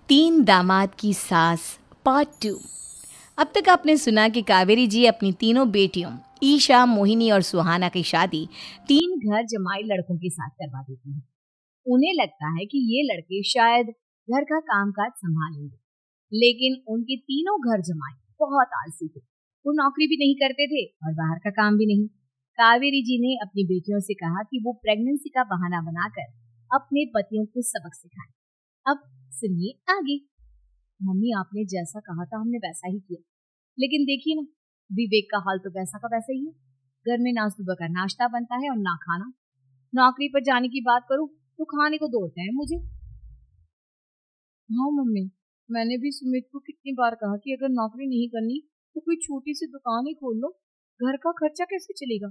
तीन दामाद की सास पार्ट 2। अब तक आपने सुना कि कावेरी जी अपनी तीनों बेटियों ईशा, मोहिनी और सुहाना की शादी तीन घर जमाई लड़कों के साथ करवा देती हैं। उन्हें लगता है कि ये लड़के शायद घर का कामकाज संभालेंगे, लेकिन उनके तीनों घर जमाई बहुत आलसी थे। वो नौकरी भी नहीं करते थे और बाहर का काम भी नहीं। कावेरी जी ने अपनी बेटियों से कहा कि वो प्रेगनेंसी का बहाना बनाकर अपने पतियों को सबक सिखाएं। अब सुनिए आगे। मम्मी, आपने जैसा कहा था हमने वैसा ही किया, लेकिन देखिए ना, विवेक का हाल तो वैसा का वैसा ही है। घर में ना सुबह का नाश्ता बनता है और ना खाना। नौकरी पर जाने की बात करूं तो खाने को दौड़ते हैं मुझे। हाँ मम्मी, मैंने भी सुमित को कितनी बार कहा कि अगर नौकरी नहीं करनी तो कोई छोटी सी दुकान ही खोल लो। घर का खर्चा कैसे चलेगा?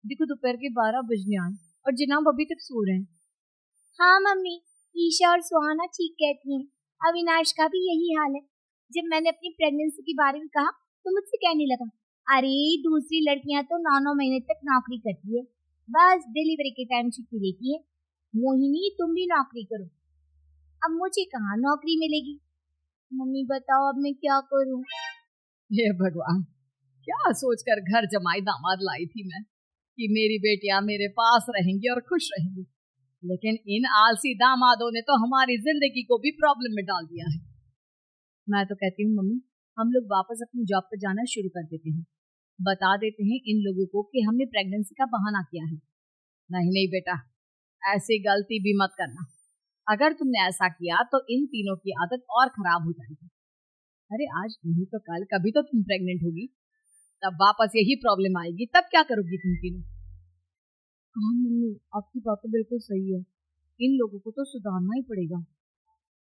देखो दोपहर के 12 बजने आए और जनाब अभी तक सो रहे हैं। हाँ मम्मी, ईशा और सुहाना ठीक कहती हैं। अविनाश का भी यही हाल है। जब मैंने अपनी प्रेगनेंसी के बारे में कहा तो मुझसे कहने लगा, अरे दूसरी लड़कियां तो 9 9 महीने तक नौकरी करती है, बस डिलीवरी के टाइम छुट्टी लेती है। मोहिनी, तुम भी नौकरी करो। अब मुझे कहाँ नौकरी मिलेगी? मम्मी बताओ अब मैं क्या करूँ? हे भगवान, क्या सोचकर घर जमाई दामाद लाई थी मैं कि मेरी बेटियां मेरे पास रहेंगी और खुश रहेंगी, लेकिन इन आलसी दामादों ने तो हमारी जिंदगी को भी प्रॉब्लम में डाल दिया है। मैं तो कहती हूँ मम्मी, हम लोग वापस अपनी जॉब पर जाना शुरू कर देते हैं। बता देते हैं इन लोगों को कि हमने प्रेगनेंसी का बहाना किया है। नहीं नहीं बेटा, ऐसी गलती भी मत करना। अगर तुमने ऐसा किया तो इन तीनों की आदत और खराब हो जाएगी। अरे आज नहीं तो कल कभी तो तुम प्रेग्नेंट होगी, तब वापस यही प्रॉब्लम आएगी, तब क्या करोगी तुम तीनों? हाँ मम्मी, आपकी बात तो बिल्कुल सही है। इन लोगों को तो सुधारना ही पड़ेगा।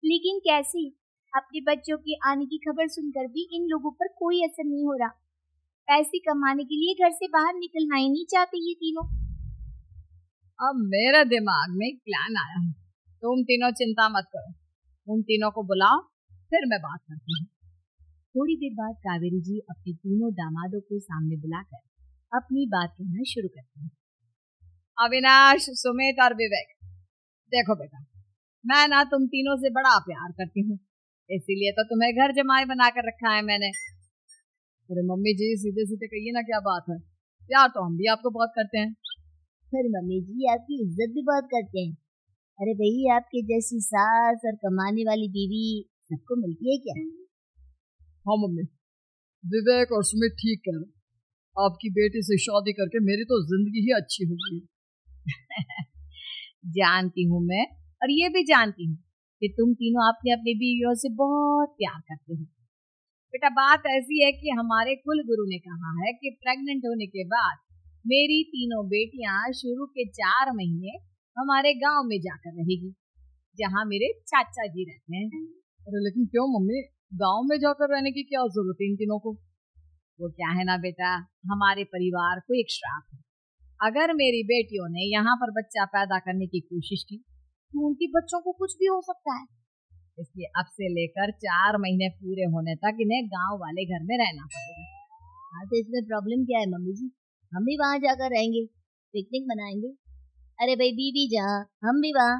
लेकिन कैसे? अपने बच्चों के आने की खबर सुनकर भी इन लोगों पर कोई असर नहीं हो रहा। पैसे कमाने के लिए घर से बाहर निकलना ही नहीं चाहते ये तीनों। अब मेरे दिमाग में एक प्लान आया है। तुम तीनों चिंता मत करो, उन तीनों को बुलाओ, फिर मैं बात करती हूँ। थोड़ी देर बाद कावेरी जी अपने तीनों दामादों को सामने बुलाकर अपनी बात कहना शुरू करती हैं। अविनाश, सुमित और विवेक, देखो बेटा, मैं ना तुम तीनों से बड़ा प्यार करती हूँ, इसीलिए तो तुम्हें घर जमाई बनाकर रखा है मैंने। अरे मम्मी जी, सीधे सीधे कहिए ना, क्या बात है? प्यार तो हम भी आपको बहुत करते हैं। अरे मम्मी जी, आपकी इज्जत भी बहुत करते हैं। अरे भाई, आपके जैसी सास और कमाने वाली बीवी सबको मिलती है क्या? हाँ मम्मी, विवेक और सुमित ठीक कह रहे हैं। आपकी बेटी से शादी करके मेरी तो जिंदगी ही अच्छी हो गई। जानती हूँ मैं, और ये भी जानती हूँ कि तुम तीनों अपने अपने बीवियों से बहुत प्यार करते हो। बेटा, बात ऐसी है कि हमारे कुल गुरु ने कहा है कि प्रेग्नेंट होने के बाद मेरी तीनों बेटियां शुरू के 4 महीने हमारे गांव में जाकर रहेगी, जहाँ मेरे चाचा जी रहते हैं। अरे लेकिन क्यों मम्मी, गांव में जाकर रहने की क्या जरूरत है इन तीनों को? वो क्या है ना बेटा, हमारे परिवार को एक श्राप है। अगर मेरी बेटियों ने यहाँ पर बच्चा पैदा करने की कोशिश की तो उनके बच्चों को कुछ भी हो सकता है। इसलिए अब से लेकर 4 महीने पूरे होने तक इन्हें गांव वाले घर में रहना पड़ेगा। हाँ, तो इसमें प्रॉब्लम क्या है मम्मी जी? हम भी वहाँ जाकर रहेंगे, पिकनिक मनाएंगे। अरे भाई, बीवी जहाँ हम भी वहाँ।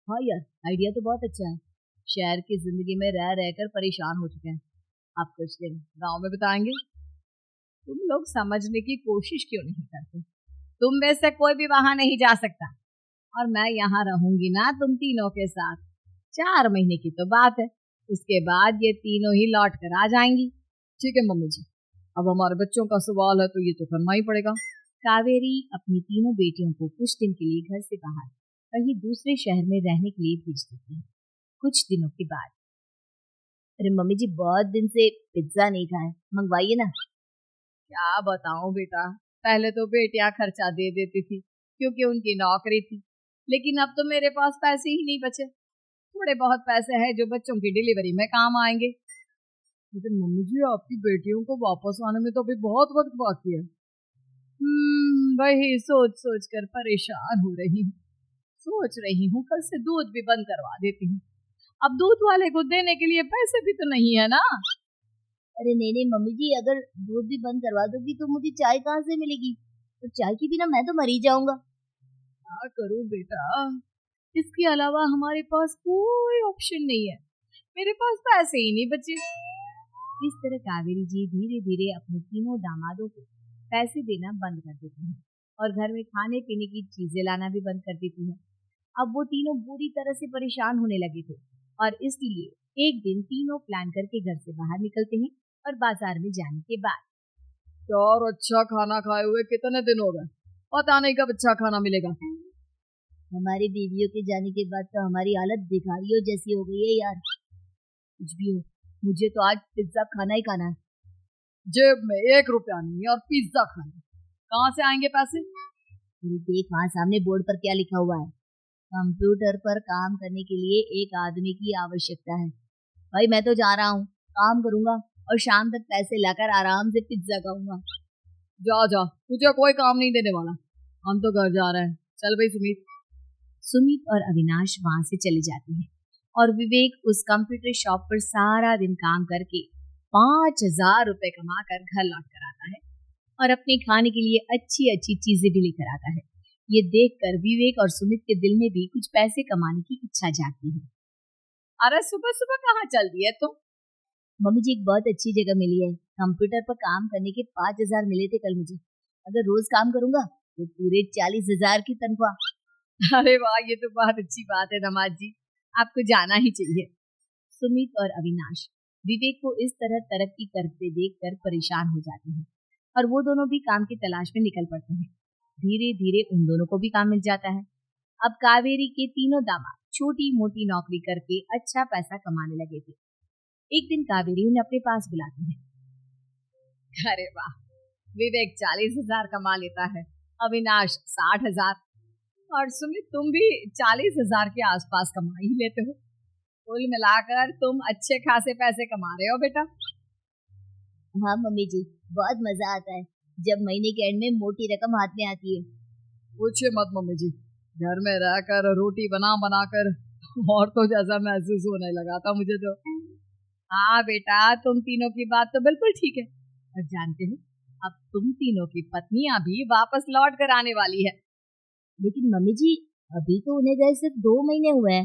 हाँ यार, आइडिया तो बहुत अच्छा है। शहर की जिंदगी में रह रहकर परेशान हो चुके हैं, अब कुछ दिन गांव में बिताएंगे। तुम लोग समझने की कोशिश क्यों नहीं करते? तुम में से कोई भी वहां नहीं जा सकता, और मैं यहाँ रहूंगी ना तुम तीनों के साथ। 4 महीने की तो बात है, उसके बाद ये तीनों ही लौट कर आ जाएंगी। ठीक है मम्मी जी, अब हमारे बच्चों का सवाल है तो ये तो करना ही पड़ेगा। कावेरी अपनी तीनों बेटियों को कुछ दिन के लिए घर से बाहर कहीं दूसरे शहर में रहने के लिए भेज देती है। कुछ दिनों के बाद, अरे मम्मी जी, बहुत दिन से पिज्जा नहीं खाए, मंगवाइए ना। क्या बताऊं बेटा, पहले तो बेटियां खर्चा दे देती थी क्योंकि उनकी नौकरी थी, लेकिन अब तो मेरे पास पैसे ही नहीं बचे। थोड़े बहुत पैसे हैं जो बच्चों की डिलीवरी में काम आएंगे। लेकिन मम्मी जी, आपकी बेटियों को वापस आने में तो अभी बहुत वक्त बाकी है। वही सोच सोच कर परेशान हो रही हूँ। सोच रही हूँ कल से दूध भी बंद करवा देती हूँ। अब दूध वाले को देने के लिए पैसे भी तो नहीं है ना। अरे नहीं नहीं मम्मी जी, अगर दूध भी बंद करवा दोगी तो मुझे चाय कहाँ से मिलेगी? तो चाय के बिना मैं तो मर ही जाऊंगा। क्या करूँ बेटा, इसके अलावा हमारे पास कोई ऑप्शन नहीं है। मेरे पास पैसे ही नहीं बचे। इस तरह कावेरी जी धीरे धीरे अपने तीनों दामादों को पैसे देना बंद कर देती हैं और घर में खाने पीने की चीजें लाना भी बंद कर देती हैं। अब वो तीनों बुरी तरह से परेशान होने लगे थे और इसलिए एक दिन तीनों प्लान करके घर से बाहर निकलते हैं और बाजार में जाने के बाद, यार अच्छा खाना खाए हुए कितने दिन हो गए, पता नहीं कब अच्छा खाना मिलेगा। हमारी बीवियों के जाने के बाद तो हमारी हालत भिखारियों जैसी हो गई है यार। कुछ भी हो, मुझे तो आज पिज्जा खाना ही खाना है। जेब में 1 रुपया नहीं और पिज्जा खाना, कहाँ से आएंगे पैसे? देख वहाँ सामने बोर्ड पर क्या लिखा हुआ है, कंप्यूटर पर काम करने के लिए एक आदमी की आवश्यकता है। भाई मैं तो जा रहा हूँ, काम करूंगा और शाम तक पैसे लाकर आराम से पिज्जा खाऊंगा। जा जा, तुझे कोई काम नहीं देने वाला, हम तो घर जा रहे हैं। चल भाई सुमित। सुमित और अविनाश वहां से चले जाते हैं और विवेक उस कंप्यूटर शॉप पर सारा दिन काम करके 5,000 रुपए कमा कर घर लौट कर आता है और अपने खाने के लिए अच्छी अच्छी चीजें भी लेकर आता है। ये देखकर विवेक और सुमित के दिल में भी कुछ पैसे कमाने की इच्छा जागती है। अरे सुबह सुबह कहाँ चल रही है तुम? मम्मी जी एक बहुत अच्छी जगह मिली है, कंप्यूटर पर काम करने के 5,000 मिले थे कल मुझे। अगर रोज काम करूंगा तो पूरे 40,000 की तनख्वाह। अरे वाह, ये तो बहुत अच्छी बात है दामाद जी, आपको जाना ही चाहिए। सुमित और अविनाश विवेक को इस तरह तरक्की करते देखकर परेशान हो जाते हैं और वो दोनों भी काम की तलाश में निकल पड़ते हैं। धीरे धीरे उन दोनों को भी काम मिल जाता है। अब कावेरी के तीनों दामाद छोटी मोटी नौकरी करके अच्छा पैसा कमाने लगे थे। एक दिन कावेरी उन्हें अपने पास बुलाती है। अरे वाह, विवेक 40,000 कमा लेता है, अविनाश 60,000 और सुमित तुम भी 40,000 के आसपास कमा ही लेते हो। कुल मिलाकर तुम अच्छे खासे पैसे कमा रहे हो बेटा। हाँ मम्मी जी, बहुत मजा आता है जब महीने के एंड में मोटी रकम हाथ में आती है। पूछिए मत मम्मी जी, घर में रहकर रोटी बना बना कर और तो जैसा महसूस होने लगा था मुझे तो। हाँ बेटा, तुम तीनों की बात तो बिल्कुल ठीक है, और जानते हो अब तुम तीनों की पत्नियां भी वापस लौट कर आने वाली है। लेकिन मम्मी जी अभी तो उन्हें गए सिर्फ 2 महीने हुए हैं,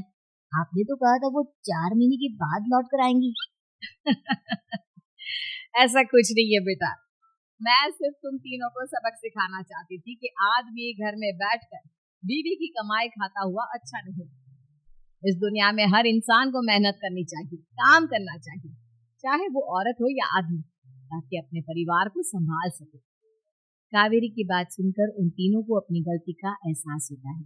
आपने तो कहा था वो 4 महीने के बाद लौट कर आएंगी। ऐसा कुछ नहीं है बेटा, मैं सिर्फ तुम तीनों को सबक सिखाना चाहती थी कि आदमी घर में बैठकर बीवी की कमाई खाता हुआ अच्छा नहीं। इस दुनिया में हर इंसान को मेहनत करनी चाहिए, काम करना चाहिए, चाहे वो औरत हो या आदमी, ताकि अपने परिवार को संभाल सके। कावेरी की बात सुनकर उन तीनों को अपनी गलती का एहसास होता है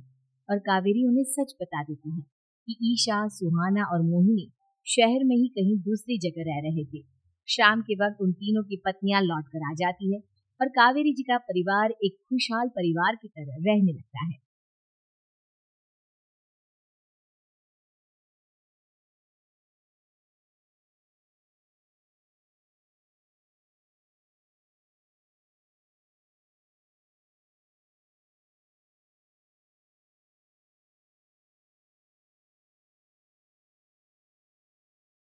और कावेरी उन्हें सच बता देती है कि ईशा, सुहाना और मोहिनी शहर में ही कहीं दूसरी जगह रह रहे थे। शाम के वक्त उन तीनों की पत्नियां लौट कर आ जाती है और कावेरी जी का परिवार एक खुशहाल परिवार की तरह रहने लगता है।